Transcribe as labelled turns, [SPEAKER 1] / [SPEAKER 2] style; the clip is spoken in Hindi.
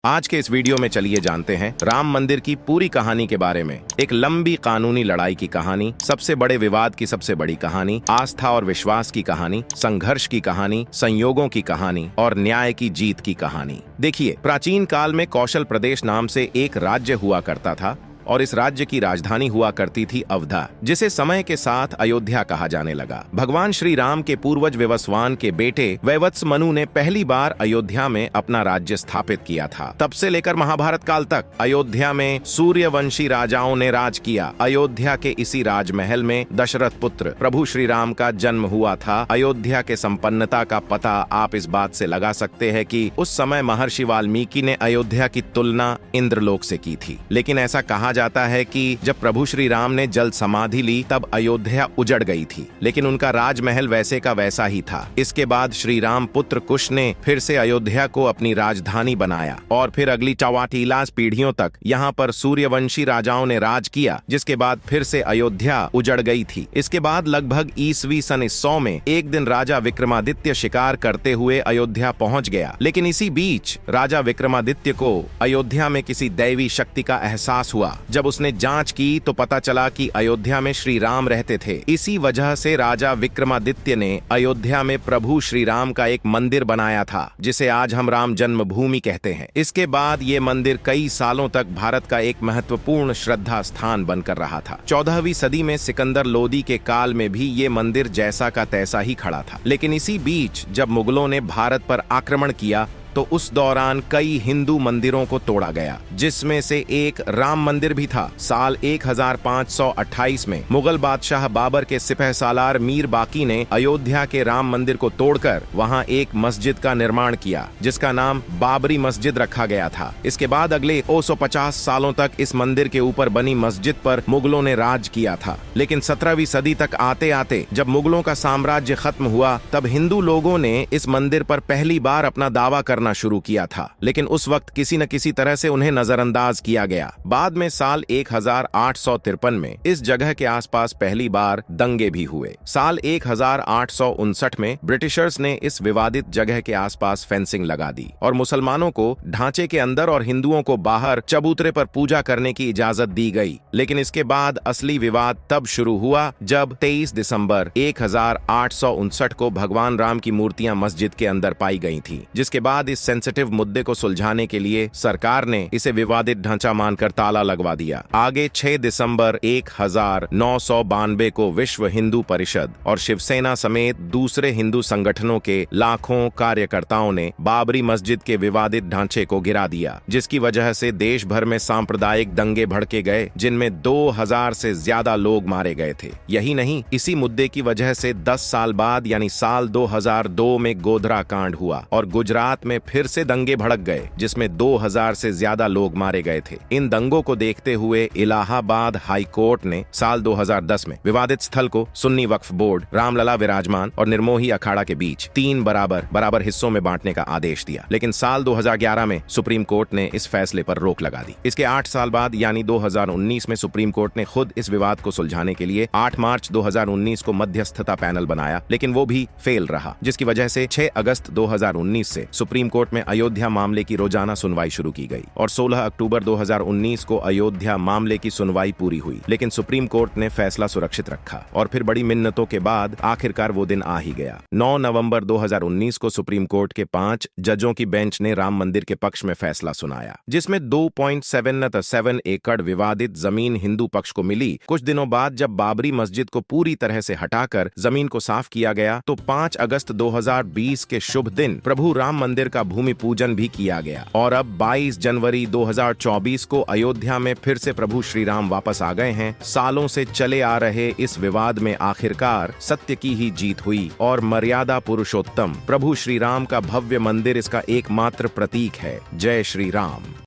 [SPEAKER 1] आज के इस वीडियो में चलिए जानते हैं राम मंदिर की पूरी कहानी के बारे में। एक लंबी कानूनी लड़ाई की कहानी, सबसे बड़े विवाद की सबसे बड़ी कहानी, आस्था और विश्वास की कहानी, संघर्ष की कहानी, संयोगों की कहानी और न्याय की जीत की कहानी। देखिए, प्राचीन काल में कौशल प्रदेश नाम से एक राज्य हुआ करता था और इस राज्य की राजधानी हुआ करती थी अवधा, जिसे समय के साथ अयोध्या कहा जाने लगा। भगवान श्री राम के पूर्वज विवस्वान के बेटे वैवत्स मनु ने पहली बार अयोध्या में अपना राज्य स्थापित किया था। तब से लेकर महाभारत काल तक अयोध्या में सूर्यवंशी राजाओं ने राज किया। अयोध्या के इसी राजमहल में दशरथ पुत्र प्रभु श्री राम का जन्म हुआ था। अयोध्या के संपन्नता का पता आप इस बात से लगा सकते हैं कि उस समय महर्षि वाल्मीकि ने अयोध्या की तुलना इंद्रलोक से की थी। लेकिन ऐसा कहा जाता है कि जब प्रभु श्री राम ने जल समाधि ली तब अयोध्या उजड़ गई थी, लेकिन उनका राजमहल वैसे का वैसा ही था। इसके बाद श्री राम पुत्र कुश ने फिर से अयोध्या को अपनी राजधानी बनाया और फिर अगली 44 पीढ़ियों तक यहाँ पर सूर्यवंशी राजाओं ने राज किया, जिसके बाद फिर से अयोध्या उजड़ गई थी। इसके बाद लगभग ईस्वी सन 100 में एक दिन राजा विक्रमादित्य शिकार करते हुए अयोध्या पहुंच गया। लेकिन इसी बीच राजा विक्रमादित्य को अयोध्या में किसी दैवी शक्ति का एहसास हुआ। जब उसने जांच की तो पता चला कि अयोध्या में श्री राम रहते थे। इसी वजह से राजा विक्रमादित्य ने अयोध्या में प्रभु श्री राम का एक मंदिर बनाया था, जिसे आज हम राम जन्मभूमि कहते हैं। इसके बाद ये मंदिर कई सालों तक भारत का एक महत्वपूर्ण श्रद्धा स्थान बनकर रहा था। 14वीं सदी में सिकंदर लोदी के काल में भी ये मंदिर जैसा का तैसा ही खड़ा था। लेकिन इसी बीच जब मुगलों ने भारत पर आक्रमण किया तो उस दौरान कई हिंदू मंदिरों को तोड़ा गया, जिसमें से एक राम मंदिर भी था। साल 1528 में मुगल बादशाह बाबर के सिपह सालार मीर बाकी ने अयोध्या के राम मंदिर को तोड़कर वहां एक मस्जिद का निर्माण किया, जिसका नाम बाबरी मस्जिद रखा गया था। इसके बाद अगले 250 सालों तक इस मंदिर के ऊपर बनी मस्जिद पर मुगलों ने राज किया था। लेकिन 17वीं सदी तक आते आते जब मुगलों का साम्राज्य खत्म हुआ तब हिंदू लोगों ने इस मंदिर पर पहली बार अपना दावा करना शुरू किया था, लेकिन उस वक्त किसी न किसी तरह से उन्हें नजरअंदाज किया गया। बाद में साल 1853 में इस जगह के आसपास पहली बार दंगे भी हुए। साल 1859 में ब्रिटिशर्स ने इस विवादित जगह के आसपास फेंसिंग लगा दी और मुसलमानों को ढांचे के अंदर और हिंदुओं को बाहर चबूतरे पर पूजा करने की इजाजत दी गई। लेकिन इसके बाद असली विवाद तब शुरू हुआ जब 23 दिसंबर 1859 को भगवान राम की मूर्तियां मस्जिद के अंदर पाई गई थी, जिसके बाद इस सेंसिटिव मुद्दे को सुलझाने के लिए सरकार ने इसे विवादित ढांचा मानकर ताला लगवा दिया। आगे 6 दिसंबर 1992 को विश्व हिंदू परिषद और शिवसेना समेत दूसरे हिंदू संगठनों के लाखों कार्यकर्ताओं ने बाबरी मस्जिद के विवादित ढांचे को गिरा दिया, जिसकी वजह से देश भर में सांप्रदायिक दंगे भड़के गए, जिनमें 2000 से ज्यादा लोग मारे गए थे। यही नहीं, इसी मुद्दे की वजह से 10 साल बाद यानी साल 2002 में गोधरा कांड हुआ और गुजरात में फिर से दंगे भड़क गए, जिसमें 2000 से ज्यादा लोग मारे गए थे। इन दंगों को देखते हुए इलाहाबाद हाई कोर्ट ने साल 2010 में विवादित स्थल को सुन्नी वक्फ बोर्ड, रामलला विराजमान और निर्मोही अखाड़ा के बीच 3 बराबर हिस्सों में बांटने का आदेश दिया। लेकिन साल 2011 में सुप्रीम कोर्ट ने इस फैसले पर रोक लगा दी। इसके 8 साल बाद यानी 2019 में सुप्रीम कोर्ट ने खुद इस विवाद को सुलझाने के लिए 8 मार्च 2019 को मध्यस्थता पैनल बनाया, लेकिन वो भी फेल रहा, जिसकी वजह से 6 अगस्त 2019 से सुप्रीम कोर्ट में अयोध्या मामले की रोजाना सुनवाई शुरू की गई और 16 अक्टूबर 2019 को अयोध्या मामले की सुनवाई पूरी हुई। लेकिन सुप्रीम कोर्ट ने फैसला सुरक्षित रखा और फिर बड़ी मिन्नतों के बाद आखिरकार वो दिन आ ही गया। 9 नवंबर 2019 को सुप्रीम कोर्ट के 5 जजों की बेंच ने राम मंदिर के पक्ष में फैसला सुनाया, जिसमें 2.7 एकड़ विवादित जमीन हिंदू पक्ष को मिली। कुछ दिनों बाद जब बाबरी मस्जिद को पूरी तरह से हटाकर जमीन को साफ किया गया तो 5 अगस्त 2020 के शुभ दिन प्रभु राम मंदिर का भूमि पूजन भी किया गया और अब 22 जनवरी 2024 को अयोध्या में फिर से प्रभु श्री राम वापस आ गए हैं। सालों से चले आ रहे इस विवाद में आखिरकार सत्य की ही जीत हुई और मर्यादा पुरुषोत्तम प्रभु श्री राम का भव्य मंदिर इसका एकमात्र प्रतीक है। जय श्री राम।